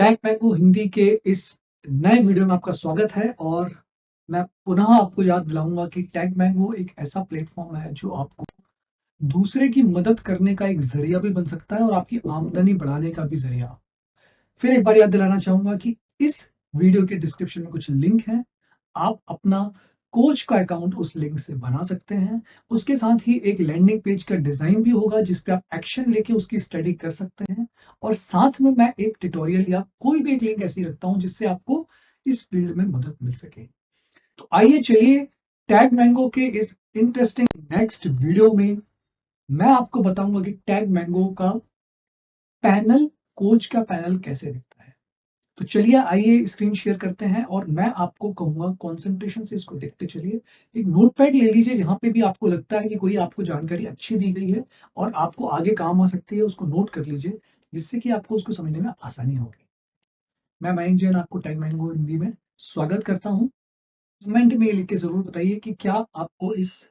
Tag mango Hindi के इस नए वीडियो में आपका स्वागत है और मैं पुनः आपको याद दिलाऊंगा कि टैग मैंगो एक ऐसा प्लेटफॉर्म है जो आपको दूसरे की मदद करने का एक जरिया भी बन सकता है और आपकी आमदनी बढ़ाने का भी जरिया। फिर एक बार याद दिलाना चाहूंगा कि इस वीडियो के डिस्क्रिप्शन में कुछ लिंक हैं। आप अपना कोच का अकाउंट उस लिंक से बना सकते हैं। उसके साथ ही एक लैंडिंग पेज का डिजाइन भी होगा जिस पे आप एक्शन लेके उसकी स्टडी कर सकते हैं। और साथ में मैं एक ट्यूटोरियल या कोई भी एक लिंक ऐसी रखता हूं जिससे आपको इस फील्ड में मदद मिल सके। तो आइए चलिए टैग मैंगो के इस इंटरेस्टिंग नेक्स्ट वीडियो में मैं आपको बताऊंगा कि टैग मैंगो का पैनल, कोच का पैनल कैसे दिखता है। तो चलिए आइए स्क्रीन शेयर करते हैं और मैं आपको कहूंगा कंसंट्रेशन से इसको देखते चलिए। एक नोटपैड ले लीजिए जहां पे भी आपको लगता है कि कोई आपको जानकारी अच्छी दी गई है और आपको आगे काम आ सकती है, उसको नोट कर लीजिए जिससे कि आपको उसको समझने में आसानी होगी। मैं मयंक जैन आपको टैग मैंगो हिंदी में स्वागत करता हूँ। कमेंट में लिख के जरूर बताइए कि क्या आपको इस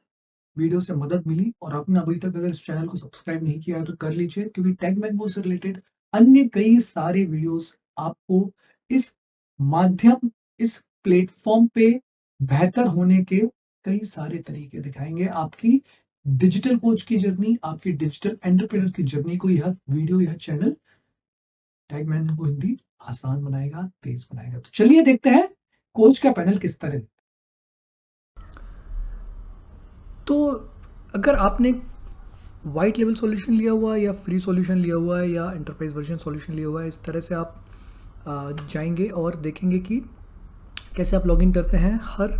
वीडियो से मदद मिली और आपने अभी तक अगर इस चैनल को सब्सक्राइब नहीं किया है तो कर लीजिए, क्योंकि टैग मैंगो से रिलेटेड अन्य कई सारे वीडियोस आपको इस माध्यम, इस प्लेटफॉर्म पे बेहतर होने के कई सारे तरीके दिखाएंगे। आपकी डिजिटल कोच की जर्नी, आपकी डिजिटल एंटरप्रेन्योर की जर्नी को यह वीडियो, यह चैनल टैग मैंगो हिंदी आसान बनाएगा, तेज बनाएगा। तो चलिए देखते हैं कोच का पैनल किस तरह। तो अगर आपने वाइट लेवल सॉल्यूशन लिया हुआ है या फ्री सॉल्यूशन लिया हुआ है या एंटरप्राइज वर्जन सॉल्यूशन लिया हुआ है, इस तरह से आप जाएंगे और देखेंगे कि कैसे आप लॉगिन करते हैं। हर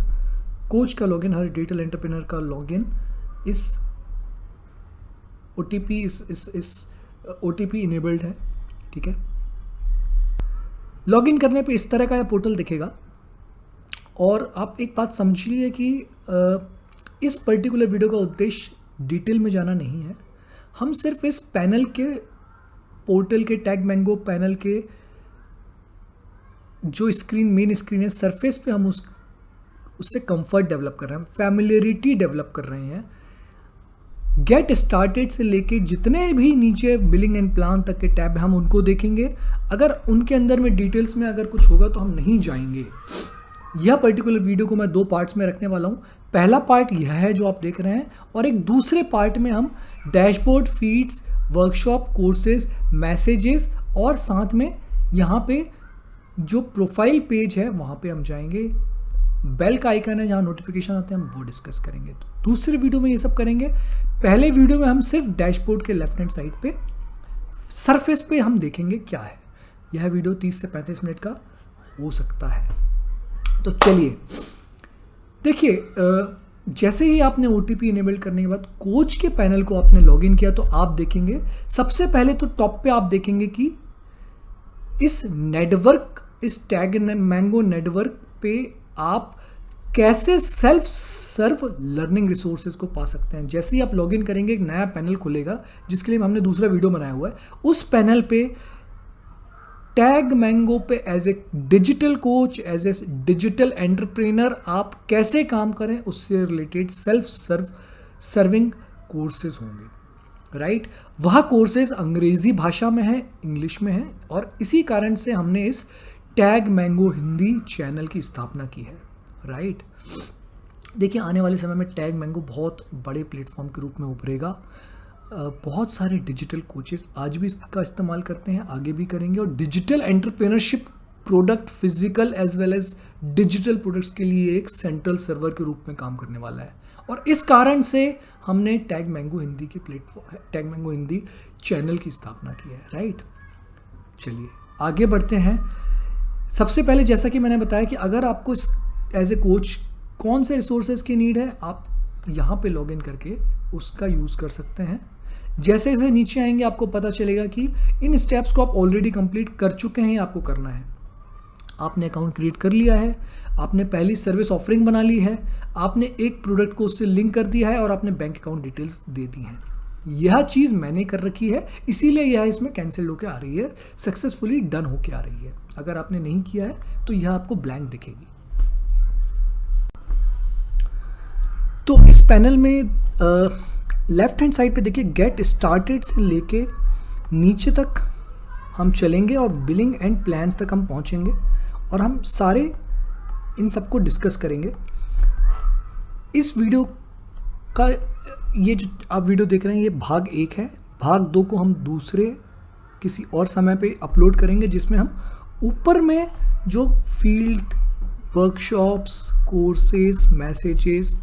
कोच का लॉगिन, हर डिजिटल एंटरप्रेन्योर का लॉगिन इस OTP इस OTP इनेबल्ड है। ठीक है, लॉगिन करने पे इस तरह का पोर्टल दिखेगा और आप एक बात समझिए कि इस पर्टिकुलर वीडियो का उद्देश्य डिटेल में जाना नहीं है। हम सिर्फ इस पैनल के, पोर्टल के, टैग मैंगो पैनल के जो स्क्रीन, मेन स्क्रीन है, सरफेस पे हम उससे कंफर्ट डेवलप कर रहे हैं, फैमिलियरिटी डेवलप कर रहे हैं। गेट स्टार्टेड से लेके जितने भी नीचे बिलिंग एंड प्लान तक के टैब हम उनको देखेंगे। अगर उनके अंदर में डिटेल्स में अगर कुछ होगा तो हम नहीं जाएंगे। यह पर्टिकुलर वीडियो को मैं 2 पार्ट्स में रखने वाला हूँ। पहला पार्ट यह है जो आप देख रहे हैं, और एक दूसरे पार्ट में हम dashboard, feeds, workshop, courses, messages और साथ में यहाँ पे जो प्रोफाइल पेज है वहाँ पे हम जाएंगे। बेल का आइकन है जहाँ नोटिफिकेशन आते हैं, हम वो डिस्कस करेंगे। तो दूसरे वीडियो में ये सब करेंगे। पहले वीडियो में हम सिर्फ डैशबोर्ड के लेफ्ट हैंड साइड पे, सरफेस पे हम देखेंगे क्या है। यह वीडियो 30 से 35 मिनट का हो सकता है। तो चलिए देखिए, जैसे ही आपने OTP इनेबल करने के बाद कोच के पैनल को आपने लॉगिन किया तो आप देखेंगे सबसे पहले तो टॉप पे आप देखेंगे कि इस नेटवर्क, इस टैग मैंगो नेटवर्क पे आप कैसे सेल्फ सर्व लर्निंग रिसोर्सेज को पा सकते हैं। जैसे ही आप लॉगिन करेंगे एक नया पैनल खुलेगा जिसके लिए हमने दूसरा वीडियो बनाया हुआ है। उस पैनल पे टैग मैंगो पे as a digital coach, as a digital entrepreneur आप कैसे काम करें उससे रिलेटेड सेल्फ सर्विंग कोर्सेज होंगे। राइट, वह कोर्सेज अंग्रेजी भाषा में है, इंग्लिश में है, और इसी कारण से हमने इस टैग मैंगो हिंदी चैनल की स्थापना की है। राइट, देखिए आने वाले समय में टैग मैंगो बहुत बड़े प्लेटफॉर्म के रूप में उभरेगा। बहुत सारे डिजिटल कोचेस आज भी इसका इस्तेमाल करते हैं, आगे भी करेंगे, और digital entrepreneurship product, physical as well as digital products के लिए एक सेंट्रल सर्वर के रूप में काम करने वाला है। और इस कारण से हमने टैग मैंगो हिंदी के platform, tag mango Hindi channel की स्थापना की है। राइट, चलिए आगे बढ़ते हैं। सबसे पहले जैसा कि मैंने बताया कि अगर आपको एज ए कोच कौन से रिसोर्सेज की नीड है, आप यहाँ पे लॉगिन करके उसका यूज़ कर सकते हैं। जैसे जैसे नीचे आएंगे आपको पता चलेगा कि इन स्टेप्स को आप ऑलरेडी कंप्लीट कर चुके हैं या आपको करना है। आपने अकाउंट क्रिएट कर लिया है, आपने पहली सर्विस ऑफरिंग बना ली है, आपने एक प्रोडक्ट को उससे लिंक कर दिया है और आपने बैंक अकाउंट डिटेल्स दे दी हैं। यह चीज़ मैंने कर रखी है, इसीलिए यह इसमें कैंसिल होकर आ रही है, सक्सेसफुली डन होकर आ रही है। अगर आपने नहीं किया है तो यह आपको ब्लैंक दिखेगी। तो इस पैनल में लेफ्ट हैंड साइड पे देखिए गेट स्टार्टेड से लेके नीचे तक हम चलेंगे और बिलिंग एंड प्लान्स तक हम पहुंचेंगे और हम सारे इन सबको डिस्कस करेंगे। इस वीडियो का ये जो आप वीडियो देख रहे हैं ये भाग 1 है। भाग 2 को हम दूसरे किसी और समय पे अपलोड करेंगे, जिसमें हम ऊपर में जो फील्ड वर्कशॉप्स, कोर्सेज, मैसेजेस,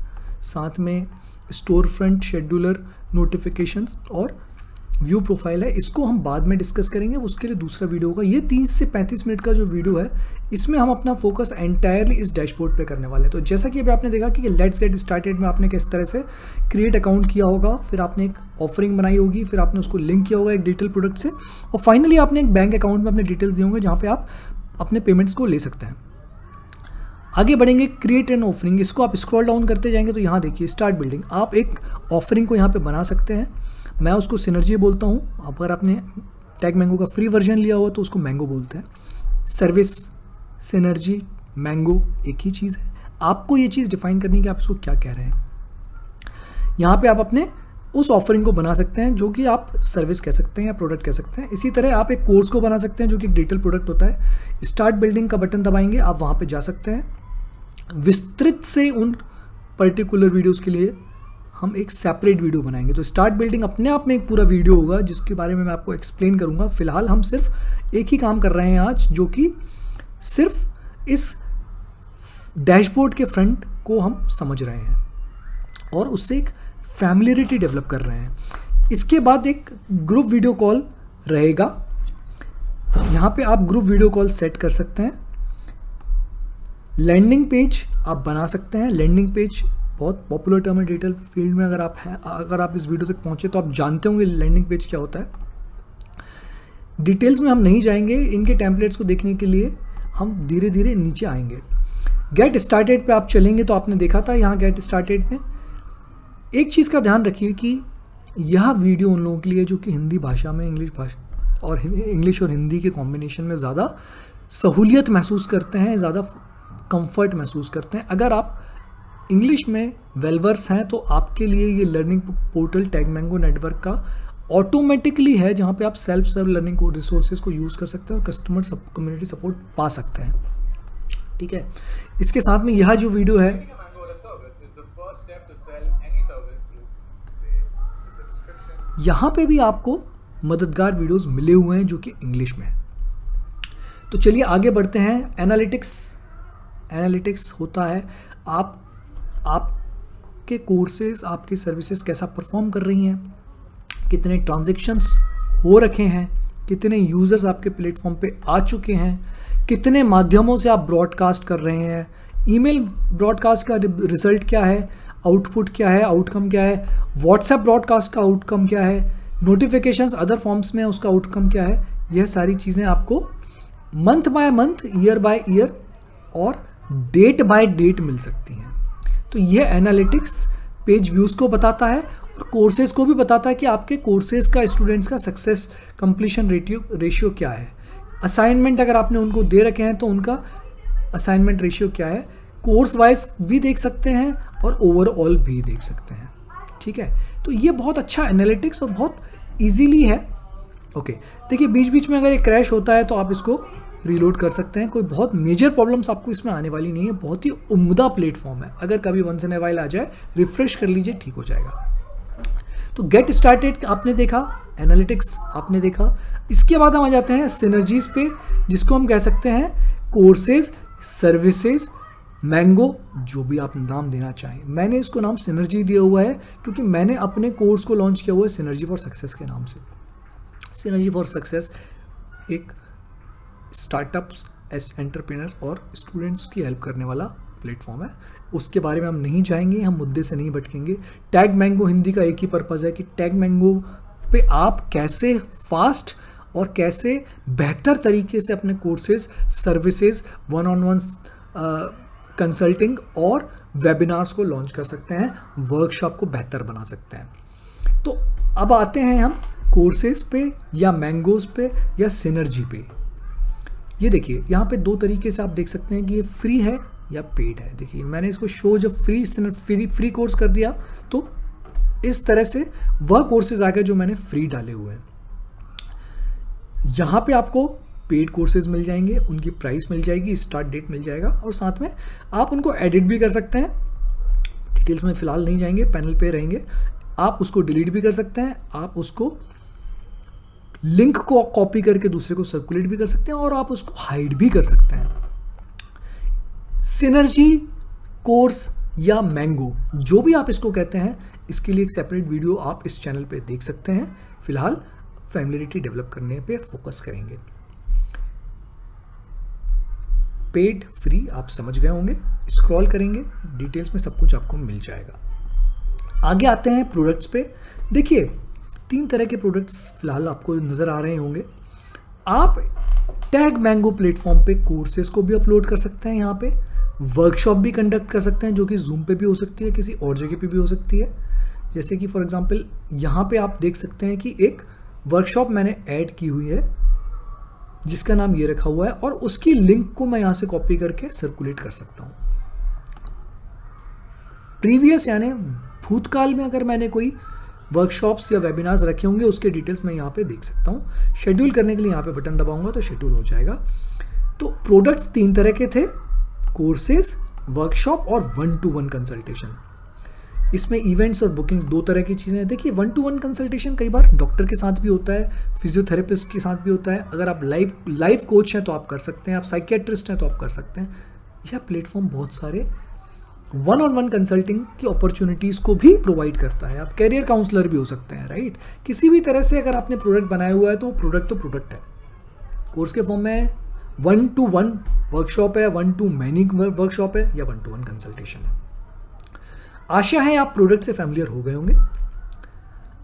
साथ में स्टोर फ्रंट शेड्यूलर, नोटिफिकेशंस और व्यू प्रोफाइल है, इसको हम बाद में डिस्कस करेंगे। उसके लिए दूसरा वीडियो होगा। ये 30 से 35 मिनट का जो वीडियो है, इसमें हम अपना फोकस एंटायरली इस डैशबोर्ड पे करने वाले हैं। तो जैसा कि अभी आपने देखा कि लेट्स गेट स्टार्टेड में आपने किस तरह से क्रिएट अकाउंट किया होगा, फिर आपने एक ऑफरिंग बनाई होगी, फिर आपने उसको लिंक किया होगा एक डिजिटल प्रोडक्ट से, और फाइनली आपने एक बैंक अकाउंट में अपने डिटेल्स दिए होंगे जहाँ पे आप अपने पेमेंट्स को ले सकते हैं। आगे बढ़ेंगे, क्रिएट एन ऑफरिंग। इसको आप स्क्रॉल डाउन करते जाएंगे तो यहाँ देखिए स्टार्ट बिल्डिंग। आप एक ऑफरिंग को यहाँ पे बना सकते हैं। मैं उसको सिनर्जी बोलता हूँ। अगर आपने टैग मैंगो का फ्री वर्जन लिया हुआ तो उसको मैंगो बोलते हैं। सर्विस, सिनर्जी, मैंगो एक ही चीज़ है। आपको ये चीज़ डिफाइन करनी है कि आप इसको क्या कह रहे हैं। यहाँ पे आप अपने उस ऑफरिंग को बना सकते हैं जो कि आप सर्विस कह सकते हैं या प्रोडक्ट कह सकते हैं। इसी तरह आप एक कोर्स को बना सकते हैं जो कि एक डिजिटल प्रोडक्ट होता है। स्टार्ट बिल्डिंग का बटन दबाएंगे, आप वहाँ पे जा सकते हैं। विस्तृत से उन पर्टिकुलर वीडियोस के लिए हम एक सेपरेट वीडियो बनाएंगे। तो स्टार्ट बिल्डिंग अपने आप में एक पूरा वीडियो होगा जिसके बारे में मैं आपको एक्सप्लेन करूंगा। फिलहाल हम सिर्फ एक ही काम कर रहे हैं आज, जो कि सिर्फ इस डैशबोर्ड के फ्रंट को हम समझ रहे हैं और उससे एक फैमिलियरिटी डेवलप कर रहे हैं। इसके बाद एक ग्रुप वीडियो कॉल रहेगा। यहाँ पे आप ग्रुप वीडियो कॉल सेट कर सकते हैं। लैंडिंग पेज आप बना सकते हैं। लैंडिंग पेज बहुत पॉपुलर टर्म है डिजिटल फील्ड में। अगर आप इस वीडियो तक पहुंचे तो आप जानते होंगे लैंडिंग पेज क्या होता है। डिटेल्स में हम नहीं जाएंगे। इनके टेम्पलेट्स को देखने के लिए हम धीरे धीरे नीचे आएंगे। गेट स्टार्टेड पे आप चलेंगे तो आपने देखा था यहाँ गेट स्टार्टेड में एक चीज़ का ध्यान रखिए कि यह वीडियो उन लोगों के लिए जो कि हिंदी भाषा में इंग्लिश और हिंदी के कॉम्बिनेशन में ज़्यादा सहूलियत महसूस करते हैं, ज़्यादा कंफर्ट महसूस करते हैं। अगर आप इंग्लिश में वेलवर्स हैं तो आपके लिए ये learning portal tag mango network का ऑटोमेटिकली है, जहाँ पे आप सेल्फ सर्व लर्निंग को रिसोर्सेज को यूज़ कर सकते हैं और कस्टमर कम्युनिटी सपोर्ट पा सकते हैं। ठीक है, इसके साथ में यह जो वीडियो है, यहाँ पे भी आपको मददगार वीडियोस मिले हुए हैं जो कि इंग्लिश में है। तो चलिए आगे बढ़ते हैं। एनालिटिक्स होता है आपके कोर्सेज, आपकी सर्विसेज कैसा परफॉर्म कर रही हैं, कितने ट्रांजैक्शंस हो रखे हैं, कितने यूज़र्स आपके प्लेटफॉर्म पे आ चुके हैं, कितने माध्यमों से आप ब्रॉडकास्ट कर रहे हैं, ईमेल ब्रॉडकास्ट का रिजल्ट क्या है, आउटपुट क्या है, आउटकम क्या है, व्हाट्सएप ब्रॉडकास्ट का आउटकम क्या है, नोटिफिकेशंस अदर फॉर्म्स में उसका आउटकम क्या है। यह सारी चीज़ें आपको month by month, year by year और डेट बाय डेट मिल सकती हैं। तो यह एनालिटिक्स पेज व्यूज़ को बताता है और कोर्सेज को भी बताता है कि आपके कोर्सेज का, स्टूडेंट्स का सक्सेस कंप्लीशन रेशियो क्या है। असाइनमेंट अगर आपने उनको दे रखे हैं तो उनका असाइनमेंट रेशियो क्या है। कोर्स वाइज भी देख सकते हैं और ओवरऑल भी देख सकते हैं। ठीक है, तो ये बहुत अच्छा एनालिटिक्स और बहुत इजीली है। ओके, देखिए बीच बीच में अगर ये क्रैश होता है तो आप इसको रीलोड कर सकते हैं। कोई बहुत मेजर प्रॉब्लम्स आपको इसमें आने वाली नहीं है। बहुत ही उम्दा प्लेटफॉर्म है। अगर कभी वंस इन ए वाइल आ जाए, रिफ्रेश कर लीजिए, ठीक हो जाएगा। तो गेट स्टार्टेड आपने देखा, एनालिटिक्स आपने देखा। इसके बाद हम आ जाते हैं सिनर्जीज पे, जिसको हम कह सकते हैं कोर्सेज, सर्विसेज, मैंगो, जो भी आप नाम देना चाहें। मैंने इसको नाम सिनर्जी दिया हुआ है क्योंकि मैंने अपने कोर्स को लॉन्च किया हुआ है सिनर्जी फॉर सक्सेस के नाम से। सिनर्जी फॉर सक्सेस एक स्टार्टअप्स, एंटरप्रेन्योर्स और स्टूडेंट्स की हेल्प करने वाला प्लेटफॉर्म है। उसके बारे में हम नहीं जाएंगे, हम मुद्दे से नहीं भटकेंगे। टैग मैंगो हिंदी का एक ही पर्पज़ है कि टैग मैंगो पे आप कैसे फास्ट और कैसे बेहतर तरीके से अपने कोर्सेज, सर्विसेज, वन-ऑन-वन कंसल्टिंग और वेबिनार्स को लॉन्च कर सकते हैं, वर्कशॉप को बेहतर बना सकते हैं। तो अब आते हैं हम कोर्सेज पे या मैंगोज पे या सिनर्जी पे। ये देखिए यहाँ पे दो तरीके से आप देख सकते हैं कि ये फ्री है या पेड है। देखिए मैंने इसको शो जब फ्री कोर्स कर दिया तो इस तरह से वह कोर्सेज आ गए जो मैंने फ्री डाले हुए हैं। यहाँ पे आपको पेड कोर्सेज मिल जाएंगे, उनकी प्राइस मिल जाएगी, स्टार्ट डेट मिल जाएगा, और साथ में आप उनको एडिट भी कर सकते हैं। डिटेल्स में फ़िलहाल नहीं जाएंगे, पैनल पे रहेंगे। आप उसको डिलीट भी कर सकते हैं, आप उसको लिंक को कॉपी करके दूसरे को सर्कुलेट भी कर सकते हैं, और आप उसको हाइड भी कर सकते हैं। सिनर्जी कोर्स या मैंगो, जो भी आप इसको कहते हैं, इसके लिए एक सेपरेट वीडियो आप इस चैनल पे देख सकते हैं। फिलहाल फैमिलियरिटी डेवलप करने पे फोकस करेंगे। पेड फ्री आप समझ गए होंगे, स्क्रॉल करेंगे डिटेल्स में सब कुछ आपको मिल जाएगा। आगे आते हैं प्रोडक्ट्स पे। देखिए 3 तरह के प्रोडक्ट्स फिलहाल आपको नज़र आ रहे होंगे। आप टैग मैंगो प्लेटफॉर्म पे कोर्सेज को भी अपलोड कर सकते हैं, यहाँ पे वर्कशॉप भी कंडक्ट कर सकते हैं, जो कि जूम पे भी हो सकती है, किसी और जगह पे भी हो सकती है। जैसे कि फॉर एग्जांपल यहाँ पे आप देख सकते हैं कि एक वर्कशॉप मैंने ऐड की हुई है जिसका नाम ये रखा हुआ है, और उसकी लिंक को मैं यहाँ से कॉपी करके सर्कुलेट कर सकता हूँ। प्रीवियस यानी भूतकाल में अगर मैंने कोई वर्कशॉप्स या वेबिनार्स रखे होंगे उसके डिटेल्स मैं यहाँ पे देख सकता हूँ। शेड्यूल करने के लिए यहाँ पे बटन दबाऊंगा तो शेड्यूल हो जाएगा। तो प्रोडक्ट्स 3 तरह के थे, कोर्सेज, वर्कशॉप और 1-to-1 कंसल्टेशन। इसमें इवेंट्स और बुकिंग्स 2 तरह की चीज़ें हैं। देखिए 1-to-1 कंसल्टेशन कई बार डॉक्टर के साथ भी होता है, फिजियोथेरेपिस्ट के साथ भी होता है। अगर आप लाइफ कोच हैं तो आप कर सकते हैं, आप साइकियाट्रिस्ट हैं तो आप कर सकते हैं। यह प्लेटफॉर्म बहुत सारे 1-on-1 कंसल्टिंग की अपॉर्चुनिटीज़ को भी प्रोवाइड करता है। आप कैरियर काउंसलर भी हो सकते हैं, राइट। किसी भी तरह से अगर आपने प्रोडक्ट बनाया हुआ है तो प्रोडक्ट है। कोर्स के फॉर्म में 1-to-1 वर्कशॉप है, 1-to-many वर्कशॉप है, या 1-to-1 कंसल्टेशन है। आशा है आप प्रोडक्ट से फैमिलियर हो गए होंगे।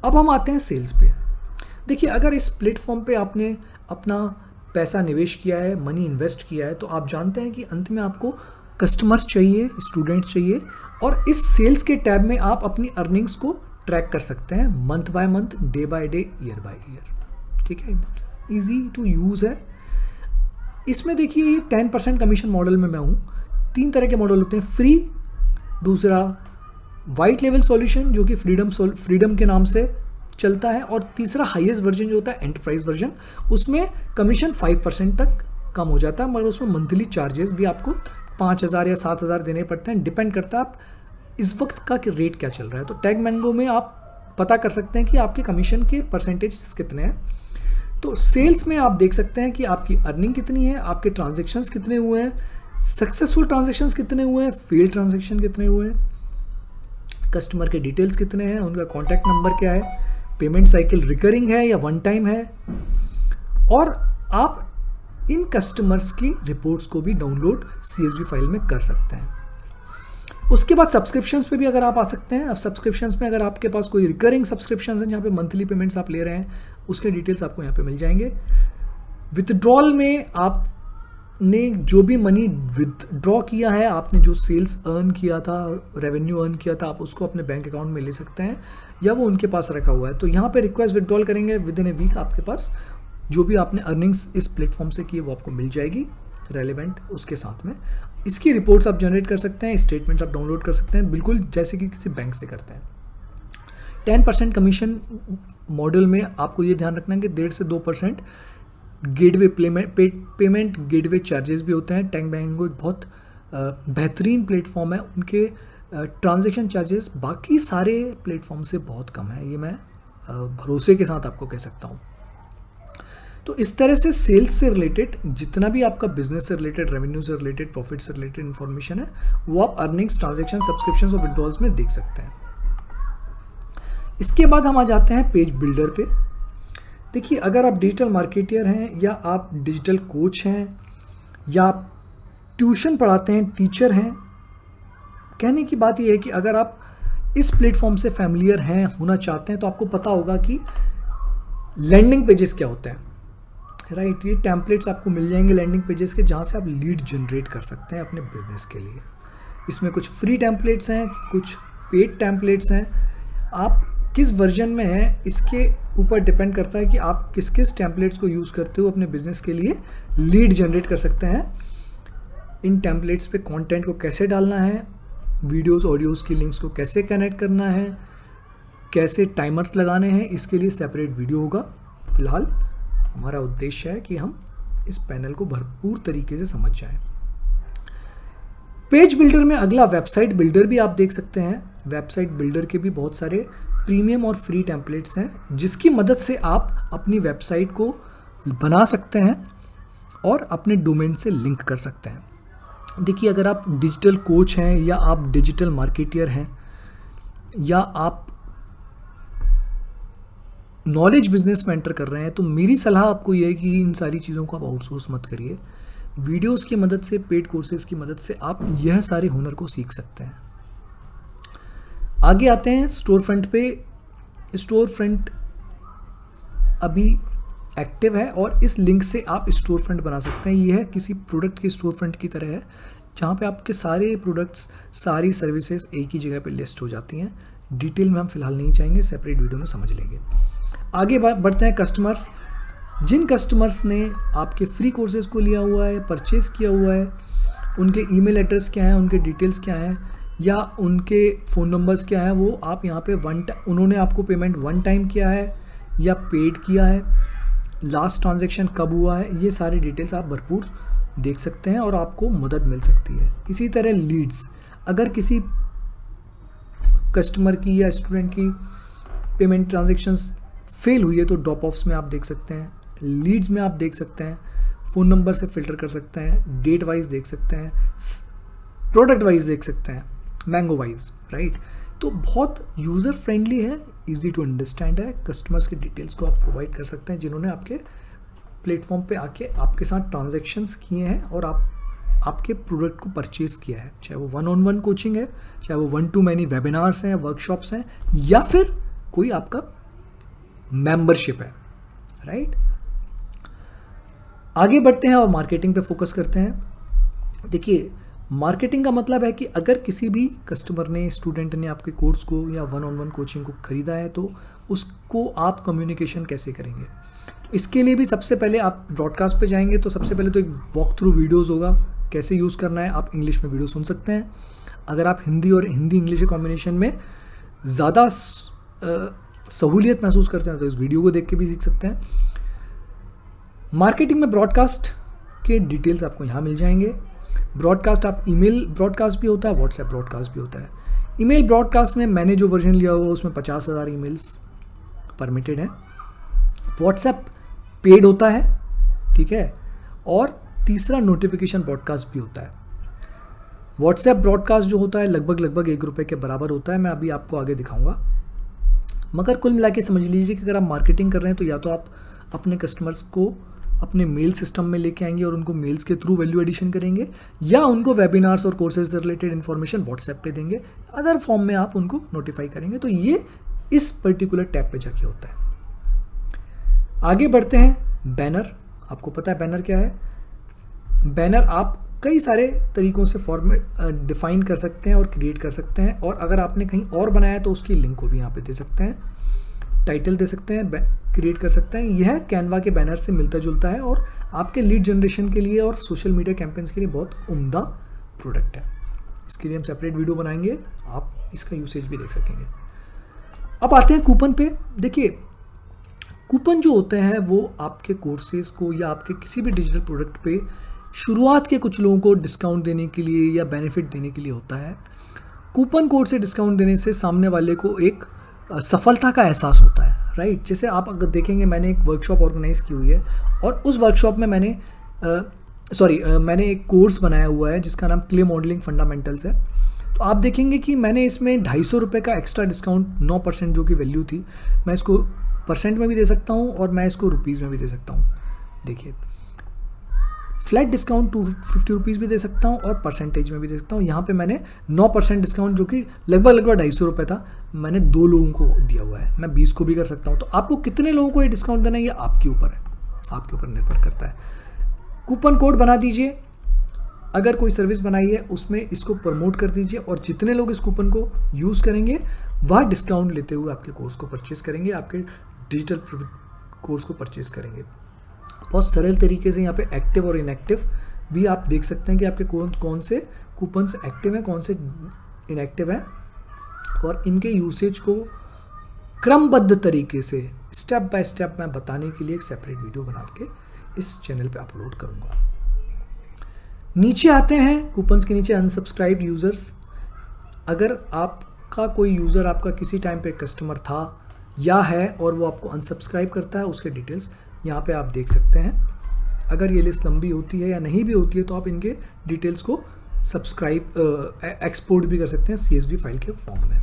अब हम आते हैं सेल्स पे। देखिए अगर इस प्लेटफॉर्म पे आपने अपना पैसा निवेश किया है, मनी इन्वेस्ट किया है, तो आप जानते हैं कि अंत में आपको कस्टमर्स चाहिए, स्टूडेंट्स चाहिए, और इस सेल्स के टैब में आप अपनी अर्निंग्स को ट्रैक कर सकते हैं month by month, day by day, year by year. ठीक है, ईजी टू यूज़ है। इसमें देखिए ये 10% कमीशन मॉडल में मैं हूँ। 3 तरह के मॉडल होते हैं, फ्री, दूसरा वाइट लेवल सॉल्यूशन जो कि फ्रीडम के नाम से चलता है, और तीसरा हाईएस्ट वर्जन जो होता है एंटरप्राइज वर्जन, उसमें कमीशन 5% तक कम हो जाता है, मगर उसमें मंथली चार्जेस भी आपको 5,000 या 7,000 देने पड़ते हैं। डिपेंड करता है आप इस वक्त का रेट क्या चल रहा है। तो टैग मैंगो में आप पता कर सकते हैं कि आपके कमीशन के परसेंटेज कितने हैं। तो सेल्स में आप देख सकते हैं कि आपकी अर्निंग कितनी है, आपके ट्रांजेक्शन्स कितने हुए हैं, सक्सेसफुल ट्रांजेक्शन्स कितने हुए हैं, फेल्ड ट्रांजेक्शन कितने हुए हैं, कस्टमर के डिटेल्स कितने हैं, उनका कॉन्टैक्ट नंबर क्या है, पेमेंट साइकिल रिकरिंग है या 1 टाइम है, और आप इन कस्टमर्स की रिपोर्ट्स को भी डाउनलोड CSV फाइल में कर सकते हैं। उसके बाद सब्सक्रिप्शंस पे भी अगर आप आ सकते हैं। अब सब्सक्रिप्शंस में अगर आपके पास कोई रिकरिंग सब्सक्रिप्शंस हैं जहाँ पे मंथली पेमेंट्स आप ले रहे हैं, उसके डिटेल्स आपको यहाँ पे मिल जाएंगे। विथड्रॉल में आपने जो भी मनी विथड्रॉ किया है, आपने जो सेल्स अर्न किया था, रेवेन्यू अर्न किया था, आप उसको अपने बैंक अकाउंट में ले सकते हैं या वो उनके पास रखा हुआ है। तो यहाँ पे रिक्वेस्ट विथड्रॉल करेंगे, विद इन ए वीक आपके पास जो भी आपने अर्निंग्स इस प्लेटफॉर्म से की है वो आपको मिल जाएगी रेलेवेंट उसके साथ में। इसकी रिपोर्ट्स आप जनरेट कर सकते हैं, स्टेटमेंट्स आप डाउनलोड कर सकते हैं, बिल्कुल जैसे कि किसी बैंक से करते हैं। 10% कमीशन मॉडल में आपको ये ध्यान रखना है कि 1.5 से 2% गेटवे पेमेंट गेटवे चार्जेस भी होते हैं। टैग मैंगो एक बहुत बेहतरीन प्लेटफॉर्म है, उनके ट्रांजैक्शन चार्जेस बाकी सारे प्लेटफॉर्म से बहुत कम है, ये मैं भरोसे के साथ आपको कह सकता हूँ। तो इस तरह से सेल्स से रिलेटेड जितना भी आपका बिजनेस से रिलेटेड, रेवेन्यू से रिलेटेड, प्रॉफिट से रिलेटेड इन्फॉर्मेशन है वो आप अर्निंग्स, ट्रांजैक्शन, सब्सक्रिप्शंस और विड्रॉल्स में देख सकते हैं। इसके बाद हम आ जाते हैं पेज बिल्डर पे। देखिए अगर आप डिजिटल मार्केटियर हैं या आप डिजिटल कोच हैं या आप ट्यूशन पढ़ाते हैं, टीचर हैं, कहने की बात यह है कि अगर आप इस प्लेटफॉर्म से फैमिलियर हैं, होना चाहते हैं, तो आपको पता होगा कि लैंडिंग पेजेस क्या होते हैं, राइट। ये टेम्पलेट्स आपको मिल जाएंगे लैंडिंग पेजेस के, जहाँ से आप लीड जनरेट कर सकते हैं अपने बिजनेस के लिए। इसमें कुछ फ्री टेम्पलेट्स हैं, कुछ पेड टेम्पलेट्स हैं। आप किस वर्जन में हैं इसके ऊपर डिपेंड करता है कि आप किस किस टेम्पलेट्स को यूज़ करते हो अपने बिजनेस के लिए लीड जनरेट कर सकते हैं। इन टेम्पलेट्स पे कंटेंट को कैसे डालना है, वीडियोस ऑडियोज़ की लिंक्स को कैसे कनेक्ट करना है, कैसे टाइमर्स लगाने हैं, इसके लिए सेपरेट वीडियो होगा। फिलहाल हमारा उद्देश्य है कि हम इस पैनल को भरपूर तरीके से समझ जाएं। पेज बिल्डर में अगला वेबसाइट बिल्डर भी आप देख सकते हैं। वेबसाइट बिल्डर के भी बहुत सारे प्रीमियम और फ्री टेम्पलेट्स हैं जिसकी मदद से आप अपनी वेबसाइट को बना सकते हैं और अपने डोमेन से लिंक कर सकते हैं। देखिए, अगर आप डिजिटल कोच हैं या आप डिजिटल मार्केटियर हैं या आप नॉलेज बिजनेस में एंटर कर रहे हैं, तो मेरी सलाह आपको यह है कि इन सारी चीज़ों को आप आउटसोर्स मत करिए। वीडियोस की मदद से, पेड कोर्सेज की मदद से आप यह सारे हुनर को सीख सकते हैं। आगे आते हैं स्टोर फ्रंट पे। स्टोर फ्रंट अभी एक्टिव है और इस लिंक से आप स्टोर फ्रंट बना सकते हैं। यह किसी प्रोडक्ट के स्टोर फ्रंट की तरह है जहाँ पे आपके सारे प्रोडक्ट्स, सारी सर्विसेज एक ही जगह पे लिस्ट हो जाती हैं। डिटेल में हम फिलहाल नहीं जाएंगे, सेपरेट वीडियो में समझ लेंगे। आगे बढ़ते हैं कस्टमर्स। जिन कस्टमर्स ने आपके फ्री कोर्सेज को लिया हुआ है, परचेज किया हुआ है, उनके ईमेल एड्रेस क्या है, उनके डिटेल्स क्या हैं या उनके फ़ोन नंबर्स क्या हैं, वो आप यहाँ पे उन्होंने आपको पेमेंट वन टाइम किया है या पेड किया है, लास्ट ट्रांजैक्शन कब हुआ है, ये सारी डिटेल्स आप भरपूर देख सकते हैं और आपको मदद मिल सकती है। इसी तरह लीड्स, अगर किसी कस्टमर की या स्टूडेंट की पेमेंट ट्रांजैक्शंस फेल हुई है तो ड्रॉप ऑफ्स में आप देख सकते हैं, लीड्स में आप देख सकते हैं, फ़ोन नंबर से फ़िल्टर कर सकते हैं, डेट वाइज देख सकते हैं, प्रोडक्ट वाइज देख सकते हैं, मैंगो वाइज, राइट। तो बहुत यूज़र फ्रेंडली है, इजी टू अंडरस्टैंड है। कस्टमर्स के डिटेल्स को आप प्रोवाइड कर सकते हैं जिन्होंने आपके प्लेटफॉर्म पे आके आपके साथ ट्रांजैक्शंस किए हैं और आपके प्रोडक्ट को परचेज किया है, चाहे वो 1-on-1 कोचिंग है, चाहे वो 1-to-many वेबिनार्स हैं, वर्कशॉप्स हैं, या फिर कोई आपका मेंबरशिप है, राइट। आगे बढ़ते हैं और मार्केटिंग पे फोकस करते हैं। देखिए, मार्केटिंग का मतलब है कि अगर किसी भी कस्टमर ने, स्टूडेंट ने आपके कोर्स को या 1-on-1 कोचिंग को खरीदा है तो उसको आप कम्युनिकेशन कैसे करेंगे। इसके लिए भी सबसे पहले आप ब्रॉडकास्ट पे जाएंगे तो सबसे पहले तो एक वॉक थ्रू वीडियोस होगा, कैसे यूज़ करना है। आप इंग्लिश में वीडियो सुन सकते हैं। अगर आप हिंदी और हिंदी इंग्लिश के कॉम्बिनेशन में ज़्यादा सहूलियत महसूस करते हैं तो इस वीडियो को देख के भी सीख सकते हैं। मार्केटिंग में ब्रॉडकास्ट के डिटेल्स आपको यहाँ मिल जाएंगे। ब्रॉडकास्ट, आप ईमेल ब्रॉडकास्ट भी होता है, व्हाट्सएप ब्रॉडकास्ट भी होता है। ईमेल ब्रॉडकास्ट में मैंने जो वर्जन लिया हुआ उसमें 50,000 ईमेल्स परमिटेड है। व्हाट्सएप पेड होता है, ठीक है। और तीसरा नोटिफिकेशन ब्रॉडकास्ट भी होता है। व्हाट्सएप ब्रॉडकास्ट जो होता है लगभग ₹1 के बराबर होता है, मैं अभी आपको आगे दिखाऊंगा। मगर कुल मिला के समझ लीजिए कि अगर आप मार्केटिंग कर रहे हैं तो या तो आप अपने कस्टमर्स को अपने मेल सिस्टम में लेके आएंगे और उनको मेल्स के थ्रू वैल्यू एडिशन करेंगे, या उनको वेबिनार्स और कोर्सेज से रिलेटेड इन्फॉर्मेशन व्हाट्सएप पे देंगे, अदर फॉर्म में आप उनको नोटिफाई करेंगे। तो ये इस पर्टिकुलर टैब पे जाके होता है। आगे बढ़ते हैं। बैनर, आपको पता है बैनर क्या है। बैनर आप कई सारे तरीकों से फॉर्मेट डिफाइन कर सकते हैं और क्रिएट कर सकते हैं, और अगर आपने कहीं और बनाया तो उसकी लिंक को भी यहाँ पे दे सकते हैं, टाइटल दे सकते हैं, क्रिएट कर सकते हैं। यह कैनवा के बैनर से मिलता जुलता है और आपके लीड जनरेशन के लिए और सोशल मीडिया कैंपेन्स के लिए बहुत उम्दा प्रोडक्ट है। इसके लिए हम सेपरेट वीडियो बनाएंगे, आप इसका यूसेज भी देख सकेंगे। अब आते हैं कूपन पे। देखिए, कूपन जो होते हैं वो आपके कोर्सेज को या आपके किसी भी डिजिटल प्रोडक्ट पे शुरुआत के कुछ लोगों को डिस्काउंट देने के लिए या बेनिफिट देने के लिए होता है। कूपन कोड से डिस्काउंट देने से सामने वाले को एक सफलता का एहसास होता है, राइट। जैसे आप अगर देखेंगे, मैंने एक वर्कशॉप ऑर्गेनाइज़ की हुई है और उस वर्कशॉप में मैंने एक कोर्स बनाया हुआ है जिसका नाम क्ले मॉडलिंग फंडामेंटल्स है। तो आप देखेंगे कि मैंने इसमें ₹250 का एक्स्ट्रा डिस्काउंट, 9% जो कि वैल्यू थी, मैं इसको परसेंट में भी दे सकता हूँ और मैं इसको रुपीज़ में भी दे सकता हूँ। देखिए, फ्लैट डिस्काउंट ₹250 भी दे सकता हूँ और परसेंटेज में भी दे सकता हूँ। यहाँ पे मैंने 9% डिस्काउंट, जो कि लगभग ₹250 था, मैंने 2 लोगों को दिया हुआ है। मैं 20 को भी कर सकता हूँ। तो आपको कितने लोगों को ये डिस्काउंट देना है, ये आपके ऊपर है, आपके ऊपर निर्भर करता है। कूपन कोड बना दीजिए। अगर कोई सर्विस बनाई है उसमें इसको प्रमोट कर दीजिए और जितने लोग इस कूपन को यूज़ करेंगे वह डिस्काउंट लेते हुए आपके कोर्स को परचेज करेंगे, आपके डिजिटल कोर्स को परचेज करेंगे। बहुत सरल तरीके से यहाँ पे एक्टिव और इनएक्टिव भी आप देख सकते हैं कि आपके कौन से कूपन्स एक्टिव हैं, कौन से इनएक्टिव हैं, और इनके यूसेज को क्रमबद्ध तरीके से स्टेप बाय स्टेप मैं बताने के लिए एक सेपरेट वीडियो बना के इस चैनल पे अपलोड करूँगा। नीचे आते हैं कूपन्स के नीचे अनसब्सक्राइब्ड यूज़र्स। अगर आपका कोई यूज़र आपका किसी टाइम पे कस्टमर था या है और वो आपको अनसब्सक्राइब करता है, उसके डिटेल्स यहाँ पे आप देख सकते हैं। अगर ये लिस्ट लंबी होती है या नहीं भी होती है तो आप इनके डिटेल्स को सब्सक्राइब एक्सपोर्ट भी कर सकते हैं CSV फाइल के फॉर्म में।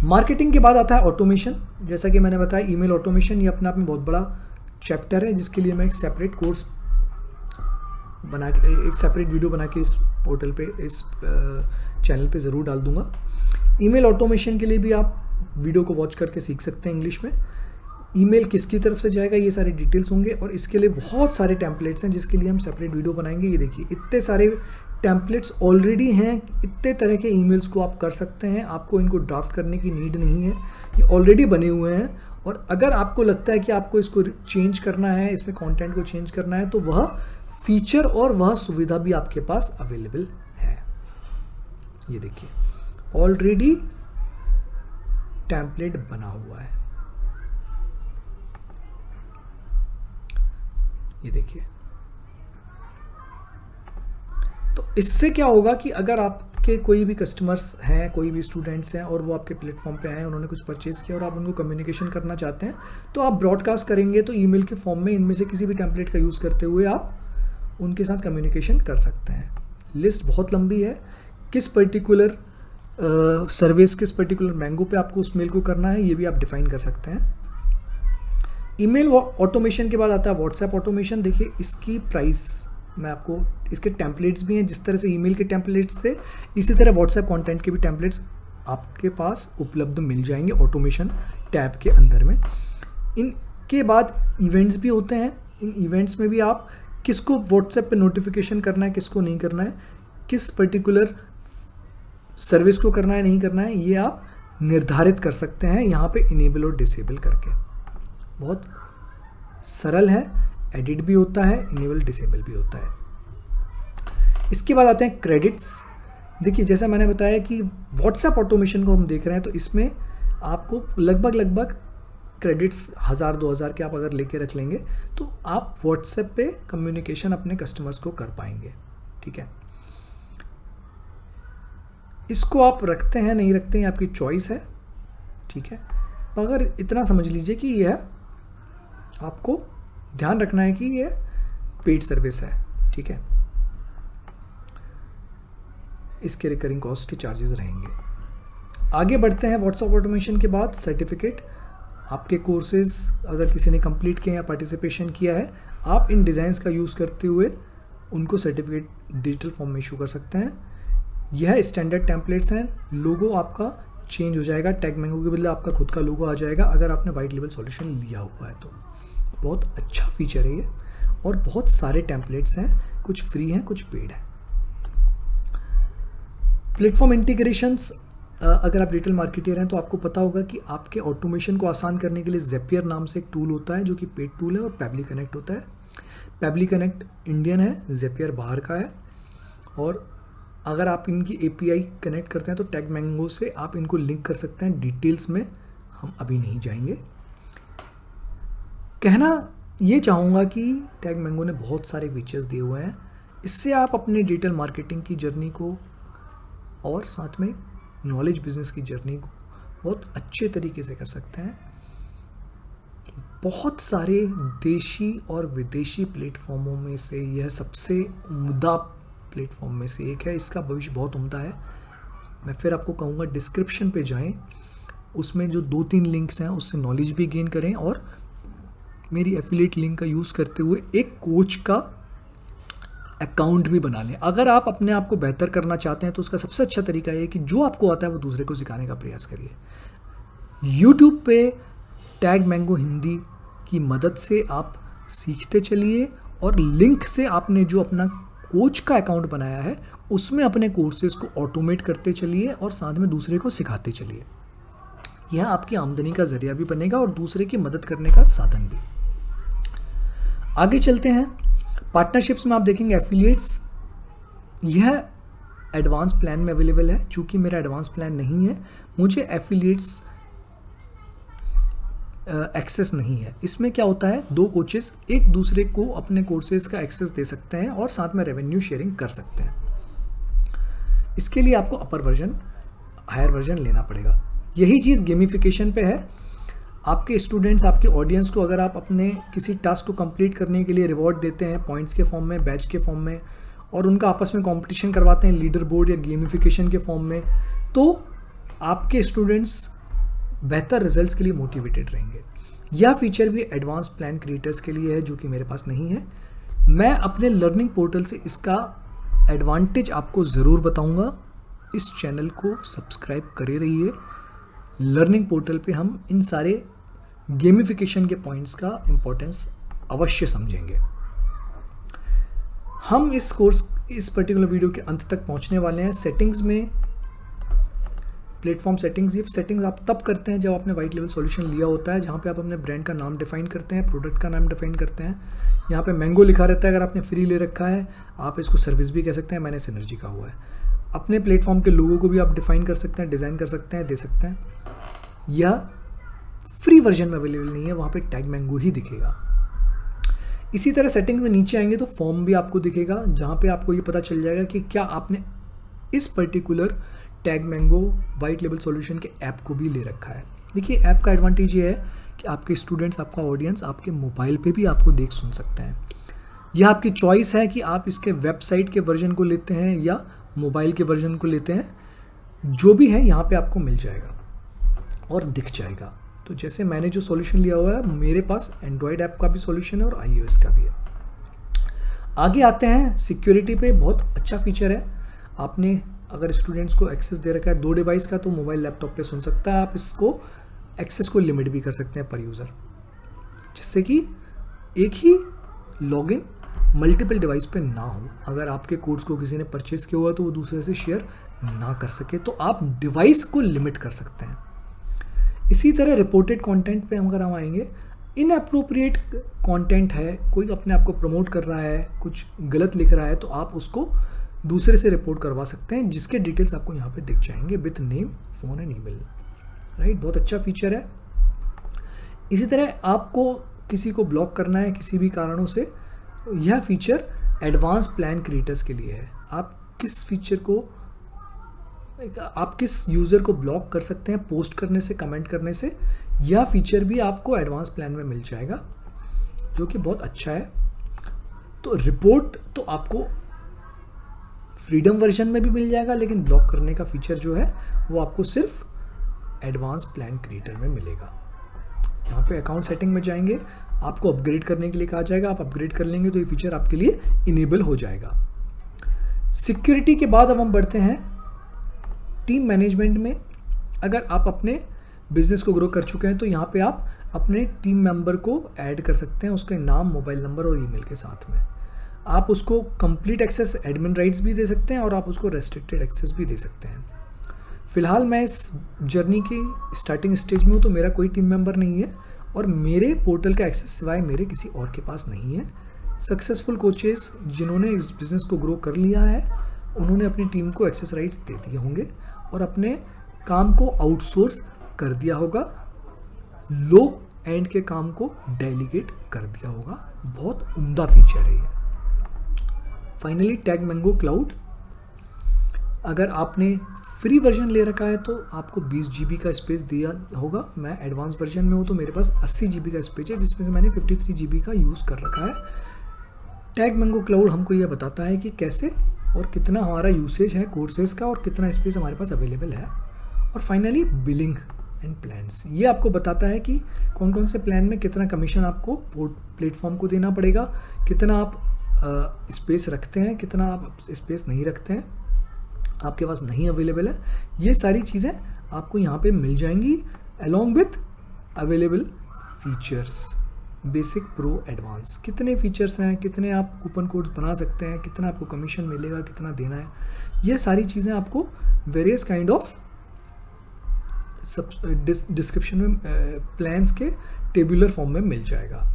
मार्केटिंग के बाद आता है ऑटोमेशन। जैसा कि मैंने बताया, ईमेल ऑटोमेशन ये अपने आप में बहुत बड़ा चैप्टर है, जिसके लिए मैं एक सेपरेट कोर्स बना के, एक सेपरेट वीडियो बना के इस पोर्टल पे, इस चैनल पे ज़रूर डाल दूंगा। ईमेल ऑटोमेशन के लिए भी आप वीडियो को वॉच करके सीख सकते हैं इंग्लिश में। ईमेल किसकी तरफ से जाएगा ये सारे डिटेल्स होंगे, और इसके लिए बहुत सारे टेम्पलेट्स हैं जिसके लिए हम सेपरेट वीडियो बनाएंगे। ये देखिए, इतने सारे टेम्पलेट्स ऑलरेडी हैं, इतने तरह के ईमेल्स को आप कर सकते हैं, आपको इनको ड्राफ्ट करने की नीड नहीं है, ये ऑलरेडी बने हुए हैं। और अगर आपको लगता है कि आपको इसको चेंज करना है, इसमें कंटेंट को चेंज करना है, तो वह फीचर और वह सुविधा भी आपके पास अवेलेबल है। ये देखिए, ऑलरेडी टेम्पलेट बना हुआ है, ये देखिए। तो इससे क्या होगा कि अगर आपके कोई भी कस्टमर्स हैं, कोई भी स्टूडेंट्स हैं और वो आपके प्लेटफॉर्म पे आए, उन्होंने कुछ परचेज़ किया और आप उनको कम्युनिकेशन करना चाहते हैं, तो आप ब्रॉडकास्ट करेंगे तो ईमेल के फॉर्म में इनमें से किसी भी टेम्पलेट का यूज़ करते हुए आप उनके साथ कम्युनिकेशन कर सकते हैं। लिस्ट बहुत लंबी है, किस पर्टिकुलर सर्विस, किस पर्टिकुलर मैंगो पे आपको उस मेल को करना है, ये भी आप डिफाइन कर सकते हैं। ईमेल ऑटोमेशन के बाद आता है व्हाट्सएप ऑटोमेशन। देखिए, इसकी प्राइस मैं आपको, इसके टेम्पलेट्स भी हैं, जिस तरह से ईमेल के टेम्पलेट्स थे इसी तरह व्हाट्सएप कंटेंट के भी टेम्पलेट्स आपके पास उपलब्ध मिल जाएंगे ऑटोमेशन टैब के अंदर में। इनके बाद इवेंट्स भी होते हैं। इन इवेंट्स में भी आप किसको व्हाट्सएप पे नोटिफिकेशन करना है, किसको नहीं करना है, किस पर्टिकुलर सर्विस को करना है, नहीं करना है, ये आप निर्धारित कर सकते हैं यहाँ पे इनेबल और डिसेबल करके। बहुत सरल है, एडिट भी होता है, इनेबल डिसेबल भी होता है। इसके बाद आते हैं क्रेडिट्स। देखिए, जैसा मैंने बताया कि व्हाट्सएप ऑटोमेशन को हम देख रहे हैं, तो इसमें आपको लगभग क्रेडिट्स 1000-2000 के आप अगर लेके रख लेंगे तो आप व्हाट्सएप पे कम्युनिकेशन अपने कस्टमर्स को कर पाएंगे। ठीक है, इसको आप रखते हैं नहीं रखते हैं आपकी चॉइस है। ठीक है, मगर इतना समझ लीजिए कि यह आपको ध्यान रखना है कि यह पेड सर्विस है। ठीक है, इसके रिकरिंग कॉस्ट के चार्जेस रहेंगे। आगे बढ़ते हैं व्हाट्सएप ऑटोमेशन के बाद सर्टिफिकेट। आपके कोर्सेज अगर किसी ने कंप्लीट किए या पार्टिसिपेशन किया है, आप इन डिज़ाइंस का यूज़ करते हुए उनको सर्टिफिकेट डिजिटल फॉर्म में इशू कर सकते हैं। यह स्टैंडर्ड टेम्पलेट्स हैं। लोगो आपका चेंज हो जाएगा, टैग मैंगो के बदले आपका खुद का लोगो आ जाएगा अगर आपने वाइट लेबल सॉल्यूशन लिया हुआ है तो। बहुत अच्छा फीचर है ये, और बहुत सारे टेम्पलेट्स हैं, कुछ फ्री हैं कुछ पेड हैं। प्लेटफॉर्म इंटीग्रेशंस, अगर आप डिजिटल मार्केटर हैं तो आपको पता होगा कि आपके ऑटोमेशन को आसान करने के लिए ज़ेपियर नाम से एक टूल होता है जो कि पेड टूल है, और पैबली कनेक्ट होता है। पैबली कनेक्ट इंडियन है, ज़ेपियर बाहर का है। और अगर आप इनकी API कनेक्ट करते हैं तो टैग मैंगो से आप इनको लिंक कर सकते हैं। डिटेल्स में हम अभी नहीं जाएंगे। कहना ये चाहूँगा कि टैग मैंगो ने बहुत सारे फीचर्स दिए हुए हैं, इससे आप अपने डिजिटल मार्केटिंग की जर्नी को और साथ में नॉलेज बिजनेस की जर्नी को बहुत अच्छे तरीके से कर सकते हैं। बहुत सारे देशी और विदेशी प्लेटफॉर्मों में से यह सबसे उम्दा प्लेटफॉर्म में से एक है। इसका भविष्य बहुत उम्दा है। मैं फिर आपको कहूँगा डिस्क्रिप्शन पे जाएं, उसमें जो 2-3 लिंक्स हैं उससे नॉलेज भी गेन करें, और मेरी एफिलिएट लिंक का यूज़ करते हुए एक कोच का अकाउंट भी बना लें। अगर आप अपने आप को बेहतर करना चाहते हैं तो उसका सबसे अच्छा तरीका ये है कि जो आपको आता है वो दूसरे को सिखाने का प्रयास करिए। यूट्यूब पे टैग मैंगो हिंदी की मदद से आप सीखते चलिए, और लिंक से आपने जो अपना कोच का अकाउंट बनाया है उसमें अपने कोर्सेज को ऑटोमेट करते चलिए और साथ में दूसरे को सिखाते चलिए। यह आपकी आमदनी का जरिया भी बनेगा और दूसरे की मदद करने का साधन भी। आगे चलते हैं पार्टनरशिप्स में। आप देखेंगे एफिलिएट्स, यह एडवांस प्लान में अवेलेबल है। चूंकि मेरा एडवांस प्लान नहीं है, मुझे एफिलिएट्स एक्सेस नहीं है। इसमें क्या होता है, 2 कोचेस एक दूसरे को अपने कोर्सेज का एक्सेस दे सकते हैं और साथ में रेवेन्यू शेयरिंग कर सकते हैं। इसके लिए आपको अपर वर्जन, हायर वर्जन लेना पड़ेगा। यही चीज़ गेमिफिकेशन पे है। आपके स्टूडेंट्स, आपके ऑडियंस को अगर आप अपने किसी टास्क को कंप्लीट करने के लिए रिवॉर्ड देते हैं पॉइंट्स के फॉर्म में, बैच के फॉर्म में, और उनका आपस में कंपटीशन करवाते हैं लीडर बोर्ड या गेमिफिकेशन के फॉर्म में, तो आपके स्टूडेंट्स बेहतर रिजल्ट्स के लिए मोटिवेटेड रहेंगे। यह फीचर भी एडवांस प्लान क्रिएटर्स के लिए है, जो कि मेरे पास नहीं है। मैं अपने लर्निंग पोर्टल से इसका एडवांटेज आपको ज़रूर बताऊंगा। इस चैनल को सब्सक्राइब करे रहिए। लर्निंग पोर्टल पे हम इन सारे गेमिफिकेशन के पॉइंट्स का इम्पोर्टेंस अवश्य समझेंगे। हम इस पर्टिकुलर वीडियो के अंत तक पहुंचने वाले हैं। सेटिंग्स में, प्लेटफॉर्म सेटिंग्स, ये सेटिंग्स आप तब करते हैं जब आपने वाइट लेवल सॉल्यूशन लिया होता है, जहाँ पे आप अपने ब्रांड का नाम डिफाइन करते हैं, प्रोडक्ट का नाम डिफाइन करते हैं। यहाँ पे मैंगो लिखा रहता है अगर आपने फ्री ले रखा है। आप इसको सर्विस भी कह सकते हैं, मैंने सिनर्जी कहा हुआ है। अपने प्लेटफॉर्म के लोगों को भी आप डिफाइन कर सकते हैं, डिज़ाइन कर सकते हैं, दे सकते हैं। यह फ्री वर्जन में अवेलेबल नहीं है, वहाँ पे टैग मैंगो ही दिखेगा। इसी तरह सेटिंग में नीचे आएंगे तो फॉर्म भी आपको दिखेगा, जहाँ पे आपको ये पता चल जाएगा कि क्या आपने इस particular tag mango white level solution के ऐप को भी ले रखा है। देखिए, ऐप का एडवांटेज ये है कि आपके स्टूडेंट्स, आपका ऑडियंस आपके मोबाइल पे भी आपको देख सुन सकते हैं। यह आपकी चॉइस है कि आप इसके वेबसाइट के वर्जन को लेते हैं या मोबाइल के वर्जन को लेते हैं। जो भी है यहाँ पे आपको मिल जाएगा और दिख जाएगा। तो जैसे मैंने जो सॉल्यूशन लिया हुआ है, मेरे पास एंड्रॉयड ऐप का भी सॉल्यूशन है और iOS का भी है। आगे आते हैं सिक्योरिटी पे। बहुत अच्छा फीचर है। आपने अगर स्टूडेंट्स को एक्सेस दे रखा है 2 डिवाइस का, तो मोबाइल लैपटॉप पे सुन सकता है। आप इसको एक्सेस को लिमिट भी कर सकते हैं पर यूज़र, जिससे कि एक ही लॉगिन मल्टीपल डिवाइस पे ना हो। अगर आपके कोड्स को किसी ने परचेज किया हुआ तो वो दूसरे से शेयर ना कर सके, तो आप डिवाइस को लिमिट कर सकते हैं। इसी तरह रिपोर्टेड कंटेंट पे अगर हम आएंगे, इनअप्रोप्रिएट कंटेंट है, कोई अपने आप को प्रमोट कर रहा है, कुछ गलत लिख रहा है, तो आप उसको दूसरे से रिपोर्ट करवा सकते हैं, जिसके डिटेल्स आपको यहाँ पे दिख जाएंगे with name, phone and email. Right, बहुत अच्छा फीचर है। इसी तरह आपको किसी को ब्लॉक करना है किसी भी कारणों से, यह फीचर एडवांस प्लान क्रिएटर्स के लिए है। आप किस यूज़र को ब्लॉक कर सकते हैं पोस्ट करने से, कमेंट करने से, यह फीचर भी आपको एडवांस प्लान में मिल जाएगा, जो कि बहुत अच्छा है। तो रिपोर्ट तो आपको फ्रीडम वर्जन में भी मिल जाएगा, लेकिन ब्लॉक करने का फीचर जो है वो आपको सिर्फ एडवांस प्लान क्रिएटर में मिलेगा। यहाँ पे अकाउंट सेटिंग में जाएंगे, आपको अपग्रेड करने के लिए कहा जाएगा। आप अपग्रेड कर लेंगे तो ये फीचर आपके लिए इनेबल हो जाएगा। सिक्योरिटी के बाद अब हम बढ़ते हैं टीम मैनेजमेंट में। अगर आप अपने बिजनेस को ग्रो कर चुके हैं तो यहाँ पे आप अपने टीम मेंबर को ऐड कर सकते हैं, उसके नाम, मोबाइल नंबर और ईमेल के साथ में। आप उसको कंप्लीट एक्सेस, एडमिन राइट्स भी दे सकते हैं और आप उसको रेस्ट्रिक्टेड एक्सेस भी दे सकते हैं। फिलहाल मैं इस जर्नी की स्टार्टिंग स्टेज में हूँ, तो मेरा कोई टीम मेंबर नहीं है और मेरे पोर्टल का एक्सेस सिवाय मेरे किसी और के पास नहीं है। सक्सेसफुल कोचेस जिन्होंने इस बिज़नेस को ग्रो कर लिया है, उन्होंने अपनी टीम को एक्सेस राइट्स दे दिए होंगे और अपने काम को आउटसोर्स कर दिया होगा, लो एंड के काम को डेलीगेट कर दिया होगा। बहुत उम्दा फीचर है ये। फाइनली टैग मैंगो क्लाउड, अगर आपने फ्री वर्जन ले रखा है तो आपको 20 GB का स्पेस दिया होगा। मैं एडवांस वर्जन में हूँ तो मेरे पास 80 GB का स्पेस है, जिसमें से मैंने 53 GB का यूज़ कर रखा है। टैग मैंगो क्लाउड हमको यह बताता है कि कैसे और कितना हमारा यूसेज है कोर्सेज का और कितना स्पेस हमारे पास अवेलेबल है। और फाइनली बिलिंग एंड प्लान्स, ये आपको बताता है कि कौन कौन से प्लान में कितना कमीशन आपको प्लेटफॉर्म को देना पड़ेगा, कितना आप स्पेस रखते हैं, कितना आप स्पेस नहीं रखते हैं, आपके पास नहीं अवेलेबल है। ये सारी चीज़ें आपको यहाँ पे मिल जाएंगी along with available features, basic, pro, advance. कितने फीचर्स हैं, कितने आप कूपन कोड्स बना सकते हैं, कितना आपको कमीशन मिलेगा, कितना देना है, ये सारी चीज़ें आपको वेरियस काइंड ऑफ डिस्क्रिप्शन में प्लान्स के टेबुलर फॉर्म में मिल जाएगा।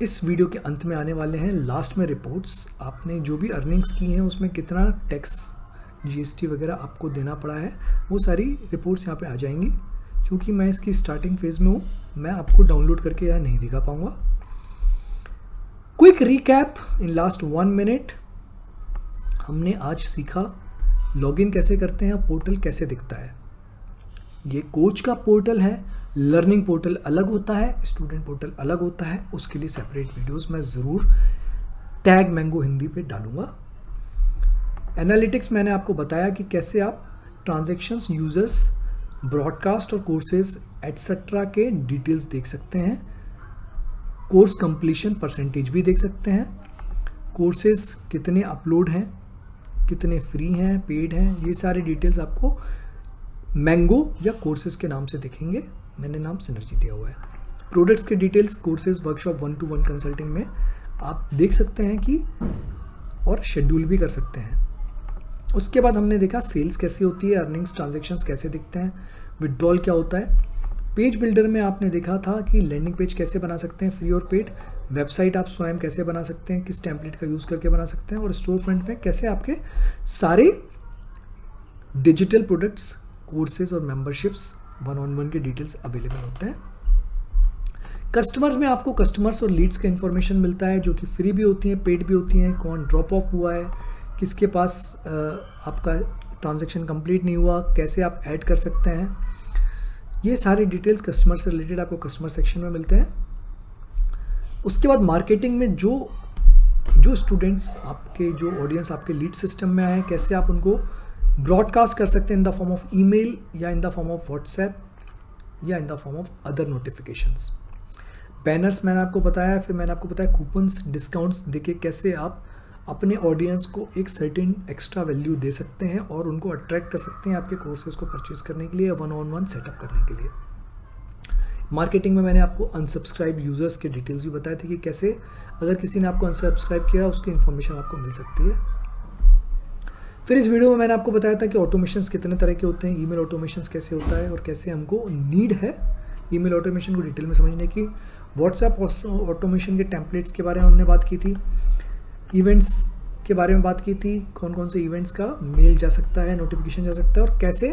इस वीडियो के अंत में आने वाले हैं लास्ट में रिपोर्ट्स। आपने जो भी अर्निंग्स की हैं उसमें कितना टैक्स, GST वगैरह आपको देना पड़ा है, वो सारी रिपोर्ट्स यहाँ पे आ जाएंगी। क्योंकि मैं इसकी स्टार्टिंग फेज में हूँ, मैं आपको डाउनलोड करके यहाँ नहीं दिखा पाऊँगा। Quick recap in last 1 minute. हमने आज सीखा लॉगिन कैसे करते हैं, पोर्टल कैसे दिखता है। ये कोच का पोर्टल है, लर्निंग पोर्टल अलग होता है, स्टूडेंट पोर्टल अलग होता है। उसके लिए सेपरेट वीडियोस मैं ज़रूर टैग मैंगो हिंदी पे डालूंगा। एनालिटिक्स मैंने आपको बताया कि कैसे आप ट्रांजैक्शंस, यूज़र्स, ब्रॉडकास्ट और कोर्सेज एटसेट्रा के डिटेल्स देख सकते हैं। कोर्स कंप्लीशन परसेंटेज भी देख सकते हैं। कोर्सेज कितने अपलोड हैं, कितने फ्री हैं, पेड हैं, ये सारे डिटेल्स आपको मैंगो या कोर्सेज के नाम से दिखेंगे। मैंने नाम सिनर्जी दिया हुआ है। प्रोडक्ट्स के details courses, workshop, 1-to-1 consulting में आप देख सकते हैं कि, और शेड्यूल भी कर सकते हैं। उसके बाद हमने देखा सेल्स कैसी होती है, अर्निंग्स, ट्रांजैक्शंस कैसे दिखते हैं, विड्रॉल क्या होता है। पेज बिल्डर में आपने देखा था कि लैंडिंग पेज कैसे बना सकते हैं, फ्री और पेड। वेबसाइट आप स्वयं कैसे बना सकते हैं, किस टेम्पलेट का यूज़ करके बना सकते हैं। और स्टोर फ्रंट में कैसे आपके सारे डिजिटल प्रोडक्ट्स, कोर्सेज और मेंबरशिप्स 1-on-1 के डिटेल्स अवेलेबल होते हैं। कस्टमर्स में आपको कस्टमर्स और लीड्स का इन्फॉर्मेशन मिलता है, जो कि फ्री भी होती हैं, पेड भी होती हैं। कौन ड्रॉप ऑफ हुआ है, किसके पास आपका ट्रांजैक्शन कंप्लीट नहीं हुआ, कैसे आप ऐड कर सकते हैं। ये सारे डिटेल्स कस्टमर से रिलेटेड आपको कस्टमर सेक्शन में मिलते हैं। उसके बाद मार्केटिंग में जो स्टूडेंट्स आपके, जो ऑडियंस आपके लीड सिस्टम में आए, कैसे आप उनको ब्रॉडकास्ट कर सकते हैं in the form of email या in the form of WhatsApp या in the form of other notifications. Banners मैंने आपको बताया, फिर मैंने आपको बताया कूपन्स, डिस्काउंट्स देके कैसे आप अपने ऑडियंस को एक सर्टेन एक्स्ट्रा वैल्यू दे सकते हैं और उनको अट्रैक्ट कर सकते हैं आपके कोर्सेज को परचेज करने के लिए, 1-on-1 सेटअप करने के लिए। मार्केटिंग में मैंने आपको अनसब्सक्राइब यूज़र्स के डिटेल्स भी बताए थे कि कैसे अगर किसी ने आपको अनसब्सक्राइब किया उसकी इन्फॉर्मेशन आपको मिल सकती है। फिर इस वीडियो में मैंने आपको बताया था कि ऑटोमेशंस कितने तरह के होते हैं, ईमेल ऑटोमेशंस कैसे होता है और कैसे हमको नीड है ईमेल ऑटोमेशन को डिटेल में समझने की। व्हाट्सएप ऑटोमेशन के टेम्पलेट्स के बारे में हमने बात की थी। इवेंट्स के बारे में बात की थी, कौन कौन से इवेंट्स का मेल जा सकता है, नोटिफिकेशन जा सकता है और कैसे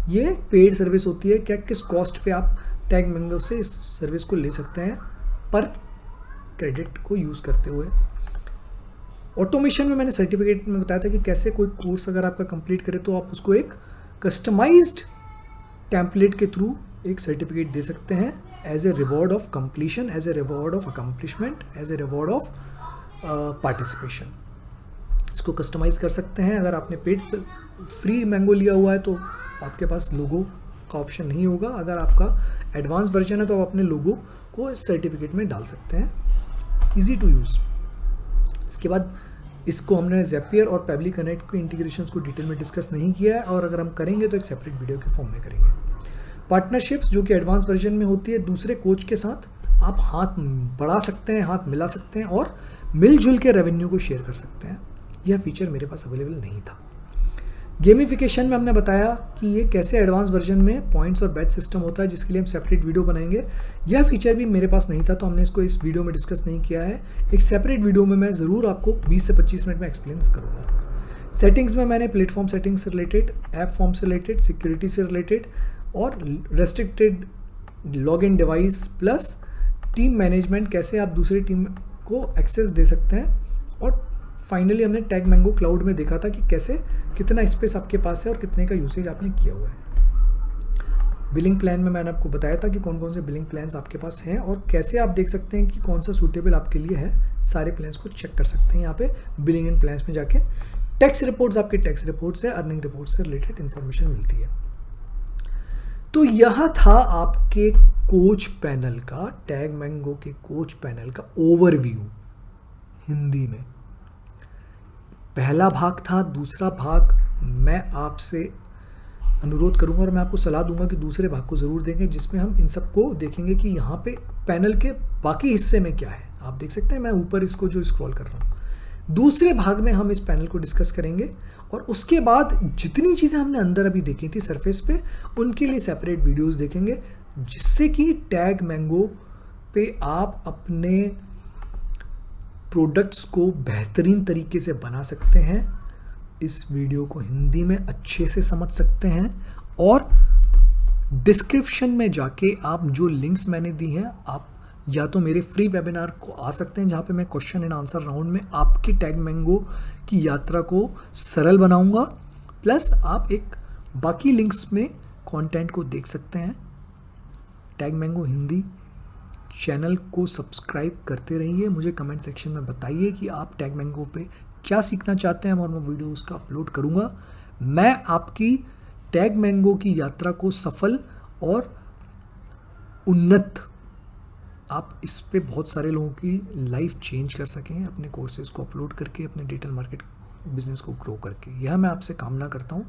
ये पेड सर्विस होती है, क्या किस कॉस्ट पे आप टैग मैंगो से इस सर्विस को ले सकते हैं पर क्रेडिट को यूज़ करते हुए। ऑटोमेशन में मैंने सर्टिफिकेट में बताया था कि कैसे कोई कोर्स अगर आपका कंप्लीट करे तो आप उसको एक कस्टमाइज्ड टेम्पलेट के थ्रू एक सर्टिफिकेट दे सकते हैं as a reward of completion, as a reward of accomplishment, as a reward of participation. इसको कस्टमाइज़ कर सकते हैं। अगर आपने पेड फ्री मैंगो लिया हुआ है तो आपके पास लोगो का ऑप्शन नहीं होगा। अगर आपका एडवांस वर्जन है तो आप अपने लोगो को इस सर्टिफिकेट में डाल सकते हैं। Easy to use. इसके बाद इसको हमने ज़ेपियर और पेबली कनेक्ट के इंटीग्रेशंस को डिटेल में डिस्कस नहीं किया है और अगर हम करेंगे तो एक सेपरेट वीडियो के फॉर्म में करेंगे। पार्टनरशिप्स जो कि एडवांस वर्जन में होती है, दूसरे कोच के साथ आप हाथ बढ़ा सकते हैं, हाथ मिला सकते हैं और मिलजुल के रेवेन्यू को शेयर कर सकते हैं। यह फीचर मेरे पास अवेलेबल नहीं था। गेमिफिकेशन में हमने बताया कि ये कैसे एडवांस वर्जन में पॉइंट्स और बैच सिस्टम होता है, जिसके लिए हम सेपरेट वीडियो बनाएंगे। यह फीचर भी मेरे पास नहीं था तो हमने इसको इस वीडियो में डिस्कस नहीं किया है। एक सेपरेट वीडियो में मैं ज़रूर आपको 20 से 25 मिनट में एक्सप्लेन करूँगा। सेटिंग्स में मैंने प्लेटफॉर्म सेटिंग्स से रिलेटेड, ऐप फॉर्म से रिलेटेड, सिक्योरिटी से रिलेटेड और restricted login device plus team management, कैसे आप दूसरी टीम को एक्सेस दे सकते हैं। और फाइनली हमने टैग मैंगो क्लाउड में देखा था कि कैसे कितना स्पेस आपके पास है और कितने का यूसेज आपने किया हुआ है। बिलिंग प्लान में मैंने आपको बताया था कि कौन कौन से बिलिंग प्लान्स आपके पास हैं और कैसे आप देख सकते हैं कि कौन सा सूटेबल आपके लिए है। सारे प्लान्स को चेक कर सकते हैं यहाँ पे बिलिंग एंड प्लान्स में जाके। टैक्स रिपोर्ट्स, आपके टैक्स रिपोर्ट से, अर्निंग रिपोर्ट से रिलेटेड इन्फॉर्मेशन मिलती है। तो यह था आपके कोच पैनल का, टैग मैंगो के कोच पैनल का ओवरव्यू हिंदी में। पहला भाग था। दूसरा भाग मैं आपसे अनुरोध करूंगा और मैं आपको सलाह दूंगा कि दूसरे भाग को ज़रूर देंगे, जिसमें हम इन सबको देखेंगे कि यहाँ पे पैनल के बाकी हिस्से में क्या है। आप देख सकते हैं मैं ऊपर इसको जो स्क्रॉल कर रहा हूँ। दूसरे भाग में हम इस पैनल को डिस्कस करेंगे और उसके बाद जितनी चीज़ें हमने अंदर अभी देखी थी सरफेस पे, उनके लिए सेपरेट वीडियोस देखेंगे, जिससे कि टैग मैंगो पे आप अपने प्रोडक्ट्स को बेहतरीन तरीके से बना सकते हैं। इस वीडियो को हिंदी में अच्छे से समझ सकते हैं और डिस्क्रिप्शन में जाके आप जो लिंक्स मैंने दी हैं, आप या तो मेरे फ्री वेबिनार को आ सकते हैं जहाँ पे मैं क्वेश्चन एंड आंसर राउंड में आपकी टैग मैंगो की यात्रा को सरल बनाऊंगा, प्लस आप एक बाकी लिंक्स में कंटेंट को देख सकते हैं। टैग मैंगो हिंदी चैनल को सब्सक्राइब करते रहिए। मुझे कमेंट सेक्शन में बताइए कि आप टैग मैंगो पे क्या सीखना चाहते हैं और मैं वीडियो उसका अपलोड करूँगा। मैं आपकी टैग मैंगो की यात्रा को सफल और उन्नत, आप इस पे बहुत सारे लोगों की लाइफ चेंज कर सकें अपने कोर्सेज को अपलोड करके, अपने डिजिटल मार्केट बिजनेस को ग्रो करके। यह मैं आपसे कामना करता हूँ।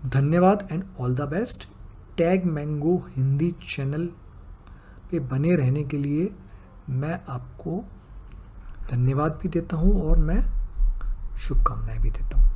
धन्यवाद and all the best. Tag mango Hindi channel पे बने रहने के लिए मैं आपको धन्यवाद भी देता हूँ और मैं शुभकामनाएं भी देता हूँ।